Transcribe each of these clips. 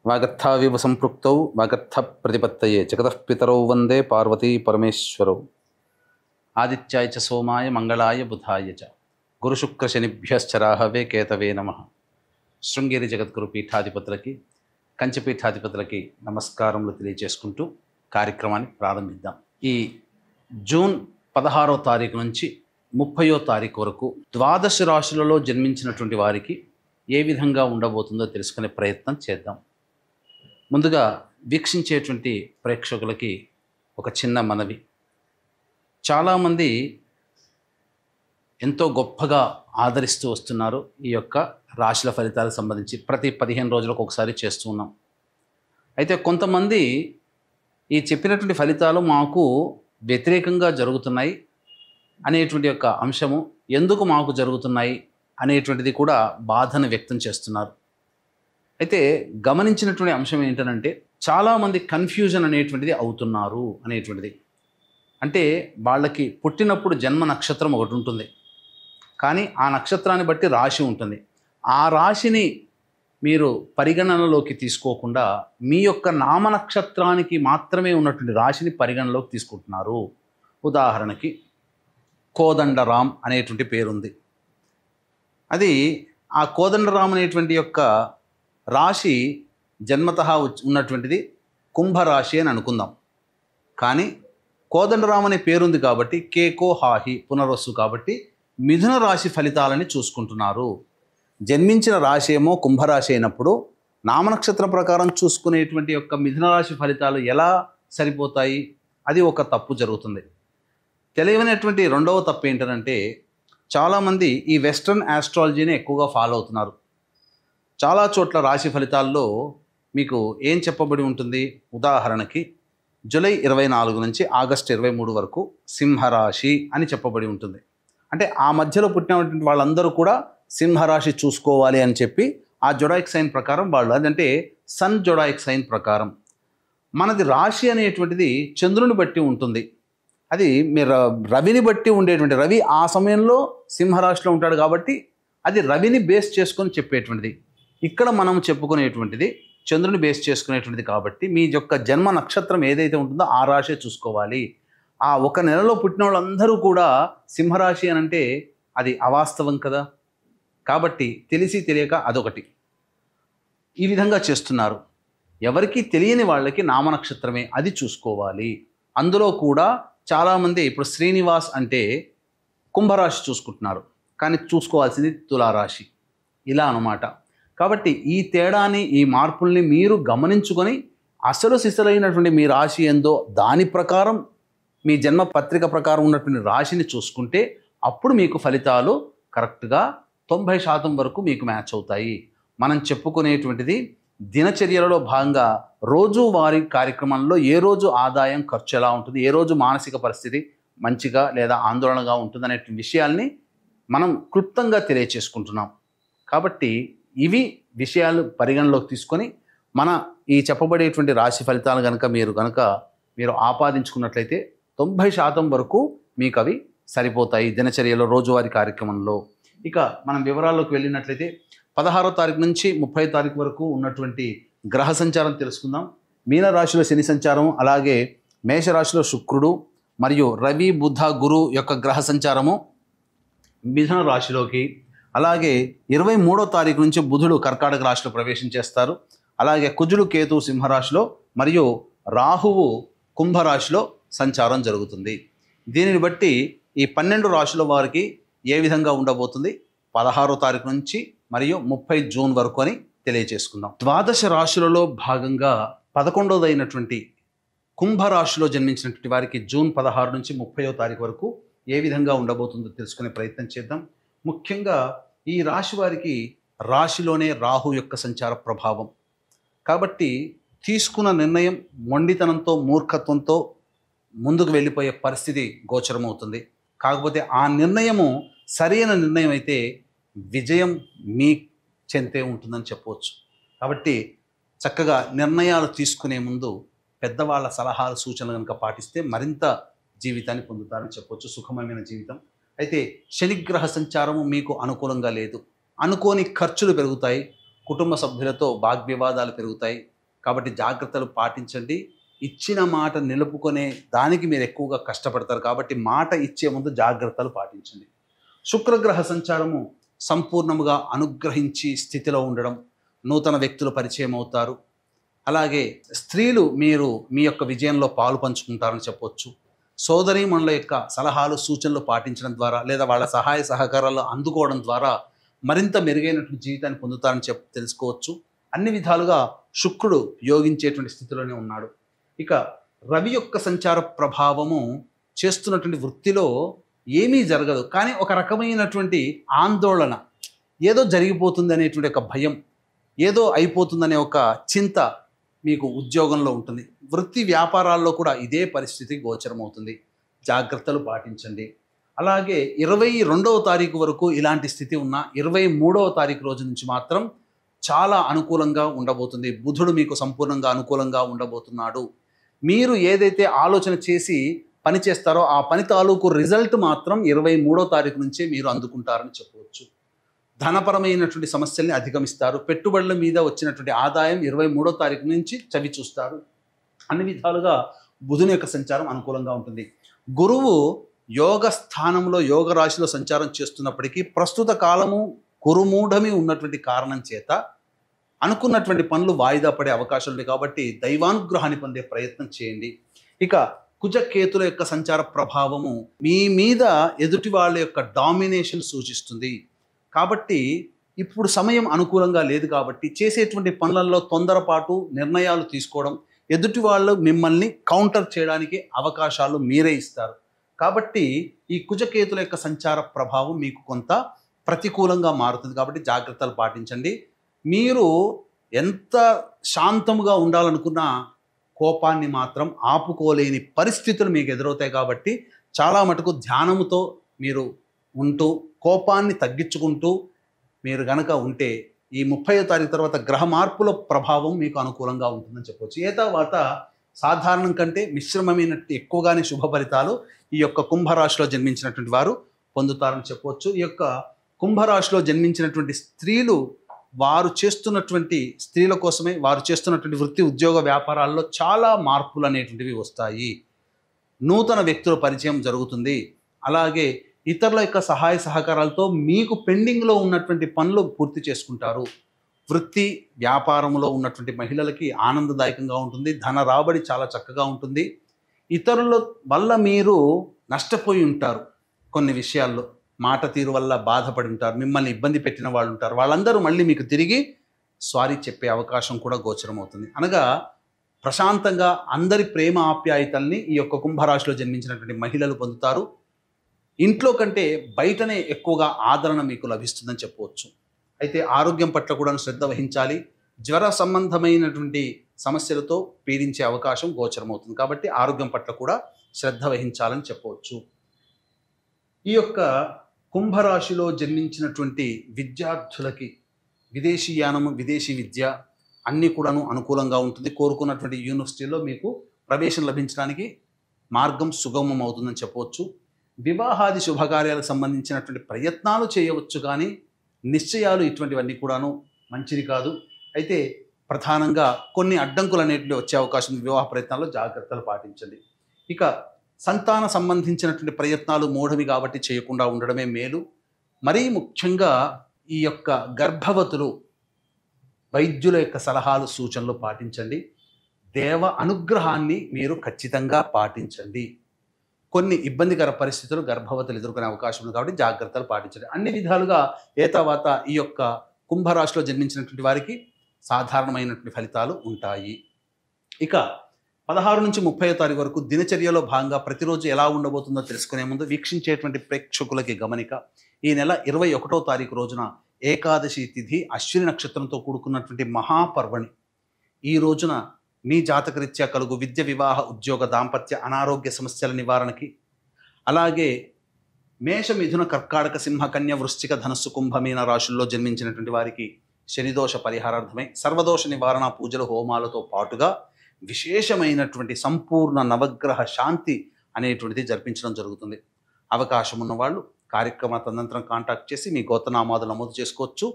వాగర్థావివ సంపృక్తౌ వాగర్థ ప్రతిపత్తయే జగతః పితరౌ వందే పార్వతీ పరమేశ్వరౌ. ఆదిత్యాయ చ సోమాయ మంగళాయ బుధాయ చ గురుశుక్రశనిభ్యశ్చరాహవే కేతవే నమః. శృంగేరి జగద్గురు పీఠాధిపతులకి, కంచి పీఠాధిపతులకి నమస్కారములు తెలియజేసుకుంటూ కార్యక్రమాన్ని ప్రారంభిద్దాం. ఈ జూన్ 16వ తారీఖు నుంచి 30వ తారీఖు వరకు ద్వాదశ రాశులలో జన్మించినటువంటి వారికి ఏ విధంగా ఉండబోతుందో తెలుసుకునే ప్రయత్నం చేద్దాం. ముందుగా వీక్షించేటువంటి ప్రేక్షకులకి ఒక చిన్న మనవి. చాలామంది ఎంతో గొప్పగా ఆదరిస్తూ వస్తున్నారు ఈ యొక్క రాశుల ఫలితాలకు సంబంధించి. ప్రతి 15 రోజులకు ఒకసారి చేస్తూ ఉన్నాం. అయితే కొంతమంది ఈ చెప్పినటువంటి ఫలితాలు మాకు వ్యతిరేకంగా జరుగుతున్నాయి అనేటువంటి యొక్క అంశము, ఎందుకు మాకు జరుగుతున్నాయి అనేటువంటిది కూడా బాధను వ్యక్తం చేస్తున్నారు. అయితే గమనించినటువంటి అంశం ఏంటంటే, చాలామంది కన్ఫ్యూజన్ అనేటువంటిది అవుతున్నారు అనేటువంటిది. అంటే వాళ్ళకి పుట్టినప్పుడు జన్మ నక్షత్రం ఒకటి ఉంటుంది, కానీ ఆ నక్షత్రాన్ని బట్టి రాశి ఉంటుంది. ఆ రాశిని మీరు పరిగణనలోకి తీసుకోకుండా మీ యొక్క నామ నక్షత్రానికి మాత్రమే ఉన్నటువంటి రాశిని పరిగణనలోకి తీసుకుంటున్నారు. ఉదాహరణకి కోదండరాం అనేటువంటి పేరుంది. అది ఆ కోదండరాం అనేటువంటి యొక్క రాశి జన్మతః ఉన్నటువంటిది కుంభరాశి అని అనుకుందాం. కానీ కోదండరాం అనే పేరుంది కాబట్టి కేకో హాహి పునర్వసు కాబట్టి మిథున రాశి ఫలితాలని చూసుకుంటున్నారు. జన్మించిన రాశి ఏమో కుంభరాశి అయినప్పుడు నామనక్షత్ర ప్రకారం చూసుకునేటువంటి యొక్క మిథున రాశి ఫలితాలు ఎలా సరిపోతాయి? అది ఒక తప్పు జరుగుతుంది. తెలియనటువంటి రెండవ తప్పు ఏంటంటే, చాలామంది ఈ వెస్ట్రన్ ఆస్ట్రాలజీని ఎక్కువగా ఫాలో అవుతున్నారు. చాలా చోట్ల రాశి ఫలితాల్లో మీకు ఏం చెప్పబడి ఉంటుంది? ఉదాహరణకి జూలై 24 నుంచి ఆగస్టు 23 వరకు సింహరాశి అని చెప్పబడి ఉంటుంది. అంటే ఆ మధ్యలో పుట్టినటువంటి వాళ్ళందరూ కూడా సింహరాశి చూసుకోవాలి అని చెప్పి ఆ జొడాయిక్ సైన్ ప్రకారం వాళ్ళు, అదంటే సన్ జొడాయిక్ సైన్ ప్రకారం. మనది రాశి అనేటువంటిది చంద్రుని బట్టి ఉంటుంది. అది మీరు రవిని బట్టి ఉండేటువంటి, రవి ఆ సమయంలో సింహరాశిలో ఉంటాడు కాబట్టి అది రవిని బేస్ చేసుకొని చెప్పేటువంటిది. ఇక్కడ మనం చెప్పుకునేటువంటిది చంద్రుని బేస్ చేసుకునేటువంటిది కాబట్టి మీ యొక్క జన్మ నక్షత్రం ఏదైతే ఉంటుందో ఆ రాశి చూసుకోవాలి. ఆ ఒక నెలలో పుట్టిన వాళ్ళందరూ కూడా సింహరాశి అని అంటే అది అవాస్తవం కదా. కాబట్టి తెలిసి తెలియక అదొకటి ఈ విధంగా చేస్తున్నారు. ఎవరికి తెలియని వాళ్ళకి నామనక్షత్రమే అది చూసుకోవాలి. అందులో కూడా చాలామంది ఇప్పుడు శ్రీనివాస్ అంటే కుంభరాశి చూసుకుంటున్నారు, కానీ చూసుకోవాల్సింది తులారాశి. ఇలా అన్నమాట. కాబట్టి ఈ తేడాని, ఈ మార్పుల్ని మీరు గమనించుకొని అసలు సిసలైనటువంటి మీ రాశి ఏందో దాని ప్రకారం మీ జన్మ పత్రిక ప్రకారం ఉన్నటువంటి రాశిని చూసుకుంటే అప్పుడు మీకు ఫలితాలు కరెక్ట్గా 90% వరకు మీకు మ్యాచ్ అవుతాయి. మనం చెప్పుకునేటువంటిది దినచర్యలలో భాగంగా రోజువారీ కార్యక్రమంలో ఏ రోజు ఆదాయం ఖర్చు ఎలా ఉంటుంది, ఏ రోజు మానసిక పరిస్థితి మంచిగా లేదా ఆందోళనగా ఉంటుంది అనే విషయాల్ని మనం క్లుప్తంగా తెలియచేసుకుంటున్నాం. కాబట్టి ఇవి విషయాలు పరిగణలోకి తీసుకొని మన ఈ చెప్పబడేటువంటి రాశి ఫలితాలు మీరు ఆపాదించుకున్నట్లయితే 90% వరకు మీకు అవి సరిపోతాయి దినచర్యలో, రోజువారీ కార్యక్రమంలో. ఇక మనం వివరాల్లోకి వెళ్ళినట్లయితే 16వ తారీఖు నుంచి 30వ తారీఖు వరకు ఉన్నటువంటి గ్రహ సంచారం తెలుసుకుందాం. మీనరాశిలో శని సంచారం, అలాగే మేషరాశిలో శుక్రుడు మరియు రవి బుధ గురు యొక్క గ్రహ సంచారము మిథున రాశిలోకి, అలాగే 23వ తారీఖు నుంచి బుధుడు కర్కాటక రాశిలో ప్రవేశం చేస్తారు. అలాగే కుజుడు కేతు సింహరాశిలో మరియు రాహువు కుంభరాశిలో సంచారం జరుగుతుంది. దీనిని బట్టి ఈ 12 రాశుల వారికి ఏ విధంగా ఉండబోతుంది 16వ తారీఖు నుంచి మరియు 30 జూన్ వరకు అని తెలియజేసుకుందాం. ద్వాదశ రాశులలో భాగంగా 11వదైనటువంటి కుంభరాశిలో జన్మించినటువంటి వారికి జూన్ 16 నుంచి 30వ తారీఖు వరకు ఏ విధంగా ఉండబోతుందో తెలుసుకునే ప్రయత్నం చేద్దాం. ముఖ్యంగా ఈ రాశి వారికి రాశిలోనే రాహు యొక్క సంచార ప్రభావం కాబట్టి తీసుకున్న నిర్ణయం మొండితనంతో, మూర్ఖత్వంతో ముందుకు వెళ్ళిపోయే పరిస్థితి గోచరమవుతుంది. కాకపోతే ఆ నిర్ణయము సరైన నిర్ణయం అయితే విజయం మీ చెంతే ఉంటుందని చెప్పవచ్చు. కాబట్టి చక్కగా నిర్ణయాలు తీసుకునే ముందు పెద్దవాళ్ళ సలహాలు, సూచనలు కనుక పాటిస్తే మరింత జీవితాన్ని పొందుతారని చెప్పవచ్చు, సుఖమమైన జీవితం. అయితే శనిగ్రహ సంచారము మీకు అనుకూలంగా లేదు. అనుకోని ఖర్చులు పెరుగుతాయి, కుటుంబ సభ్యులతో వాగ్వివాదాలు పెరుగుతాయి. కాబట్టి జాగ్రత్తలు పాటించండి. ఇచ్చిన మాట నిలుపుకునే దానికి మీరు ఎక్కువగా కష్టపడతారు. కాబట్టి మాట ఇచ్చే ముందు జాగ్రత్తలు పాటించండి. శుక్రగ్రహ సంచారము సంపూర్ణముగా అనుగ్రహించి స్థితిలో ఉండడం, నూతన వ్యక్తులు పరిచయం అవుతారు. అలాగే స్త్రీలు మీరు మీ యొక్క విజయంలో పాలు పంచుకుంటారని చెప్పొచ్చు. సోదరీమణుల యొక్క సలహాలు సూచనలు పాటించడం ద్వారా లేదా వాళ్ళ సహాయ సహకారాలు అందుకోవడం ద్వారా మరింత మెరుగైనటువంటి జీవితాన్ని పొందుతారని తెలుసుకోవచ్చు. అన్ని విధాలుగా శుక్రుడు యోగించేటువంటి స్థితిలోనే ఉన్నాడు. ఇక రవి యొక్క సంచార ప్రభావము చేస్తున్నటువంటి వృత్తిలో ఏమీ జరగదు, కానీ ఒక రకమైనటువంటి ఆందోళన, ఏదో జరిగిపోతుంది అనేటువంటి ఒక భయం, ఏదో అయిపోతుందనే ఒక చింత మీకు ఉద్యోగంలో ఉంటుంది. వృత్తి వ్యాపారాల్లో కూడా ఇదే పరిస్థితి గోచరమవుతుంది. జాగ్రత్తలు పాటించండి. అలాగే 22వ తారీఖు వరకు ఇలాంటి స్థితి ఉన్న 23వ తారీఖు రోజు నుంచి మాత్రం చాలా అనుకూలంగా ఉండబోతుంది. బుధుడు మీకు సంపూర్ణంగా అనుకూలంగా ఉండబోతున్నాడు. మీరు ఏదైతే ఆలోచన చేసి పని చేస్తారో ఆ పని తాలూకు రిజల్ట్ మాత్రం 23వ తారీఖు నుంచే మీరు అందుకుంటారని చెప్పవచ్చు. ధనపరమైనటువంటి సమస్యల్ని అధిగమిస్తారు. పెట్టుబడుల మీద వచ్చినటువంటి ఆదాయం 23వ తారీఖు నుంచి చవి చూస్తారు. అన్ని విధాలుగా బుధుని యొక్క సంచారం అనుకూలంగా ఉంటుంది. గురువు యోగ స్థానంలో యోగ రాశిలో సంచారం చేస్తున్నప్పటికీ ప్రస్తుత కాలము కురుమూఢమి ఉన్నటువంటి కారణం చేత అనుకున్నటువంటి పనులు వాయిదా పడే అవకాశాలు ఉన్నాయి. కాబట్టి దైవానుగ్రహాన్ని పొందే ప్రయత్నం చేయండి. ఇక కుజకేతుల యొక్క సంచార ప్రభావము మీ మీద ఎదుటి వాళ్ళ యొక్క డామినేషన్ సూచిస్తుంది. కాబట్టి ఇప్పుడు సమయం అనుకూలంగా లేదు. కాబట్టి చేసేటువంటి పనులలో తొందరపాటు నిర్ణయాలు తీసుకోవడం, ఎదుటి వాళ్ళు మిమ్మల్ని కౌంటర్ చేయడానికి అవకాశాలు మీరే ఇస్తారు. కాబట్టి ఈ కుజకేతుల యొక్క సంచార ప్రభావం మీకు కొంత ప్రతికూలంగా మారుతుంది. కాబట్టి జాగ్రత్తలు పాటించండి. మీరు ఎంత శాంతముగా ఉండాలనుకున్నా కోపాన్ని మాత్రం ఆపుకోలేని పరిస్థితులు మీకు ఎదురవుతాయి. కాబట్టి చాలా మటుకు ధ్యానముతో మీరు ఉంటూ కోపాన్ని తగ్గించుకుంటూ మీరు గనక ఉంటే ఈ 30వ తారీఖు తర్వాత గ్రహ మార్పుల ప్రభావం మీకు అనుకూలంగా ఉంటుందని చెప్పవచ్చు. ఏ తర్వాత సాధారణం కంటే మిశ్రమమైనట్టు ఎక్కువగానే శుభ ఫలితాలు ఈ యొక్క కుంభరాశిలో జన్మించినటువంటి వారు పొందుతారని చెప్పవచ్చు. ఈ యొక్క కుంభరాశిలో జన్మించినటువంటి స్త్రీలు స్త్రీల కోసమే వారు చేస్తున్నటువంటి వృత్తి ఉద్యోగ వ్యాపారాల్లో చాలా మార్పులు అనేటువంటివి వస్తాయి. నూతన వ్యక్తుల పరిచయం జరుగుతుంది. అలాగే ఇతరుల యొక్క సహాయ సహకారాలతో మీకు పెండింగ్లో ఉన్నటువంటి పనులు పూర్తి చేసుకుంటారు. వృత్తి వ్యాపారంలో ఉన్నటువంటి మహిళలకి ఆనందదాయకంగా ఉంటుంది. ధన రాబడి చాలా చక్కగా ఉంటుంది. ఇతరుల వల్ల మీరు నష్టపోయి ఉంటారు. కొన్ని విషయాల్లో మాట తీరు వల్ల బాధపడి ఉంటారు. మిమ్మల్ని ఇబ్బంది పెట్టిన వాళ్ళు ఉంటారు. వాళ్ళందరూ మళ్ళీ మీకు తిరిగి సారీ చెప్పే అవకాశం కూడా గోచరమవుతుంది. అనగా ప్రశాంతంగా అందరి ప్రేమ ఆప్యాయతల్ని ఈ యొక్క కుంభరాశిలో జన్మించినటువంటి మహిళలు పొందుతారు. ఇంట్లో కంటే బయటనే ఎక్కువగా ఆదరణ మీకు లభిస్తుందని చెప్పవచ్చు. అయితే ఆరోగ్యం పట్ల కూడా శ్రద్ధ వహించాలి. జ్వర సంబంధమైనటువంటి సమస్యలతో పీడించే అవకాశం గోచరమవుతుంది. కాబట్టి ఆరోగ్యం పట్ల కూడా శ్రద్ధ వహించాలని చెప్పవచ్చు. ఈ యొక్క కుంభరాశిలో జన్మించినటువంటి విద్యార్థులకి విదేశీయానము, విదేశీ విద్య అన్నీ కూడాను అనుకూలంగా ఉంటుంది. కోరుకున్నటువంటి యూనివర్సిటీలో మీకు ప్రవేశం లభించడానికి మార్గం సుగమం అవుతుందని చెప్పవచ్చు. వివాహాది శుభకార్యాలకు సంబంధించినటువంటి ప్రయత్నాలు చేయవచ్చు, కానీ నిశ్చయాలు ఇటువంటివన్నీ కూడాను మంచిది కాదు. అయితే ప్రధానంగా కొన్ని అడ్డంకులు అనేటివి వచ్చే అవకాశం ఉంది. వివాహ ప్రయత్నాల్లో జాగ్రత్తలు పాటించండి. ఇక సంతాన సంబంధించినటువంటి ప్రయత్నాలు మూఢవి కాబట్టి చేయకుండా ఉండడమే మేలు. మరీ ముఖ్యంగా ఈ యొక్క గర్భవతులు వైద్యుల యొక్క సలహాలు సూచనలు పాటించండి. దేవ అనుగ్రహాన్ని మీరు ఖచ్చితంగా పాటించండి. కొన్ని ఇబ్బందికర పరిస్థితులు గర్భవతులు ఎదుర్కొనే అవకాశం ఉంది. కాబట్టి జాగ్రత్తలు పాటించండి. అన్ని విధాలుగా తర్వాత ఈ యొక్క కుంభరాశిలో జన్మించినటువంటి వారికి సాధారణమైనటువంటి ఫలితాలు ఉంటాయి. ఇక 16 నుంచి 30వ తారీఖు వరకు దినచర్యలో భాగంగా ప్రతిరోజు ఎలా ఉండబోతుందో తెలుసుకునే ముందు వీక్షించేటువంటి ప్రేక్షకులకి గమనిక. ఈ నెల 21వ తారీఖు రోజున ఏకాదశి తిథి అశ్విని నక్షత్రంతో కూడుకున్నటువంటి మహాపర్వణి. ఈ రోజున మీ జాతకరీత్యా కలుగు విద్య, వివాహ, ఉద్యోగ, దాంపత్య, అనారోగ్య సమస్యల నివారణకి, అలాగే మేష, మిథున, కర్కాటక, సింహ, కన్య, వృశ్చిక, ధనస్సు, కుంభ, మీన రాశుల్లో జన్మించినటువంటి వారికి శనిదోష పరిహారార్థమై సర్వదోష నివారణ పూజలు, హోమాలతో పాటుగా విశేషమైనటువంటి సంపూర్ణ నవగ్రహ శాంతి అనేటువంటిది జరిపించడం జరుగుతుంది. అవకాశం ఉన్నవాళ్ళు కార్యక్రమ తదనంతరం కాంటాక్ట్ చేసి మీ గోత్రనామాలు నమోదు చేసుకోవచ్చు.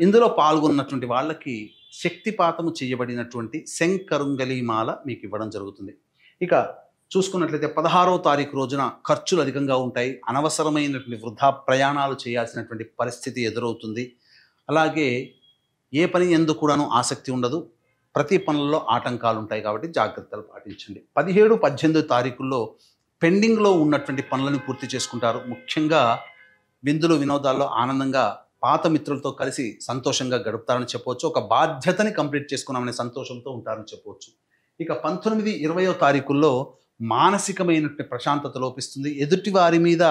ఇందులో పాల్గొన్నటువంటి వాళ్ళకి శక్తిపాతము చేయబడినటువంటి శంకరుంగలీమాల మీకు ఇవ్వడం జరుగుతుంది. ఇక చూసుకున్నట్లయితే 16వ తారీఖు రోజున ఖర్చులు అధికంగా ఉంటాయి. అనవసరమైనటువంటి వృధా ప్రయాణాలు చేయాల్సినటువంటి పరిస్థితి ఎదురవుతుంది. అలాగే ఏ పని ఎందు కూడాను ఆసక్తి ఉండదు. ప్రతి పనుల్లో ఆటంకాలు ఉంటాయి కాబట్టి జాగ్రత్తలు పాటించండి. 17, 18 తారీఖుల్లో పెండింగ్లో ఉన్నటువంటి పనులను పూర్తి చేసుకుంటారు. ముఖ్యంగా విందులు వినోదాల్లో ఆనందంగా పాత మిత్రులతో కలిసి సంతోషంగా గడుపుతారని చెప్పవచ్చు. ఒక బాధ్యతని కంప్లీట్ చేసుకున్నామనే సంతోషంతో ఉంటారని చెప్పవచ్చు. ఇక 19, 20వ తారీఖుల్లో మానసికమైనటువంటి ప్రశాంతత లోపిస్తుంది. ఎదుటి వారి మీద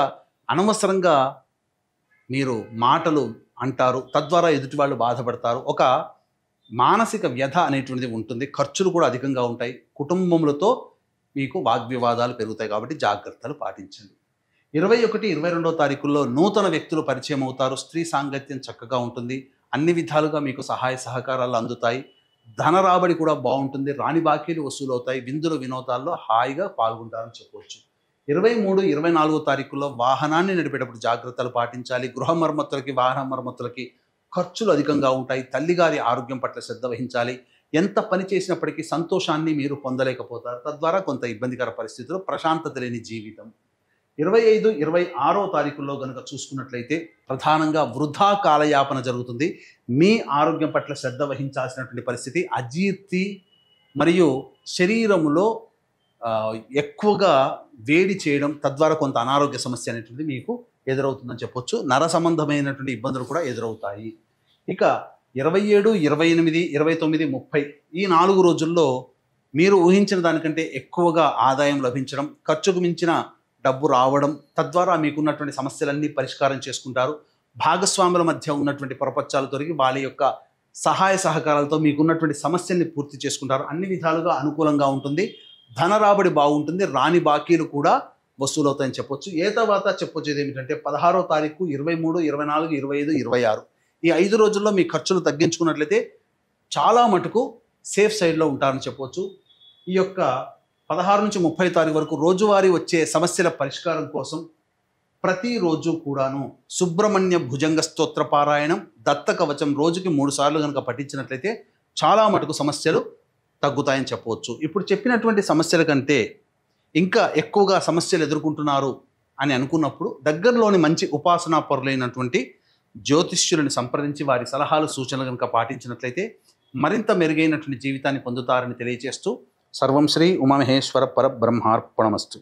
అనవసరంగా మీరు మాటలు అంటారు, తద్వారా ఎదుటి వాళ్ళు బాధపడతారు. ఒక మానసిక వ్యధ అనేటువంటిది ఉంటుంది. ఖర్చులు కూడా అధికంగా ఉంటాయి. కుటుంబములతో మీకు వాగ్వివాదాలు పెరుగుతాయి కాబట్టి జాగ్రత్తలు పాటించండి. 21, 22వ తారీఖుల్లో నూతన వ్యక్తులు పరిచయం అవుతారు. స్త్రీ సాంగత్యం చక్కగా ఉంటుంది. అన్ని విధాలుగా మీకు సహాయ సహకారాలు అందుతాయి. ధన రాబడి కూడా బాగుంటుంది. రాని బాకీలు వసూలు అవుతాయి. విందులు వినోదాల్లో హాయిగా పాల్గొంటారని చెప్పవచ్చు. 23, 24వ తారీఖుల్లో వాహనాన్ని నడిపేటప్పుడు జాగ్రత్తలు పాటించాలి. గృహ మరమ్మతులకి, వాహన మరమ్మతులకి ఖర్చులు అధికంగా ఉంటాయి. తల్లిగారి ఆరోగ్యం పట్ల శ్రద్ధ వహించాలి. ఎంత పని చేసినప్పటికీ సంతోషాన్ని మీరు పొందలేకపోతారు. తద్వారా కొంత ఇబ్బందికర పరిస్థితుల్లో ప్రశాంతత లేని జీవితం. 25, 26వ తారీఖుల్లో కనుక చూసుకున్నట్లయితే ప్రధానంగా వృధా కాలయాపన జరుగుతుంది. మీ ఆరోగ్యం పట్ల శ్రద్ధ వహించాల్సినటువంటి పరిస్థితి. అజీర్తి మరియు శరీరములో ఎక్కువగా వేడి చేయడం, తద్వారా కొంత అనారోగ్య సమస్య అనేటువంటిది మీకు ఎదురవుతుందని చెప్పొచ్చు. నర సంబంధమైనటువంటి ఇబ్బందులు కూడా ఎదురవుతాయి. ఇక 27, 28, 29, 30 ఈ 4 రోజుల్లో మీరు ఊహించిన దానికంటే ఎక్కువగా ఆదాయం లభించడం, ఖర్చుకు మించిన డబ్బు రావడం, తద్వారా మీకున్నటువంటి సమస్యలన్నీ పరిష్కారం చేసుకుంటారు. భాగస్వాముల మధ్య ఉన్నటువంటి పొరపచ్చాలు తొలగి వాళ్ళ యొక్క సహాయ సహకారాలతో మీకున్నటువంటి సమస్యల్ని పూర్తి చేసుకుంటారు. అన్ని విధాలుగా అనుకూలంగా ఉంటుంది. ధన రాబడి బాగుంటుంది. రాని బాకీలు కూడా వసూలవుతాయని చెప్పొచ్చు. తర్వాత చెప్పొచ్చేది ఏమిటంటే 16వ తారీఖు, 23, 24, 25, 26 ఈ 5 రోజుల్లో మీ ఖర్చులు తగ్గించుకున్నట్లయితే చాలా మటుకు సేఫ్ సైడ్లో ఉంటారని చెప్పొచ్చు. ఈ యొక్క 16 నుంచి 30 తారీఖు వరకు రోజువారీ వచ్చే సమస్యల పరిష్కారం కోసం ప్రతిరోజు కూడాను సుబ్రహ్మణ్య భుజంగ స్తోత్ర పారాయణం, దత్త కవచం రోజుకి 3 సార్లు కనుక పఠించినట్లయితే చాలా మటుకు సమస్యలు తగ్గుతాయని చెప్పవచ్చు. ఇప్పుడు చెప్పినటువంటి సమస్యల కంటే ఇంకా ఎక్కువగా సమస్యలు ఎదుర్కొంటున్నారు అని అనుకున్నప్పుడు దగ్గరలోని మంచి ఉపాసనా పరులైనటువంటి జ్యోతిష్యులను సంప్రదించి వారి సలహాలు సూచనలు కనుక పాటించినట్లయితే మరింత మెరుగైనటువంటి జీవితాన్ని పొందుతారని తెలియజేస్తూ సర్వం శ్రీ ఉమామహేశ్వర పరబ్రహ్మార్పణమస్తు.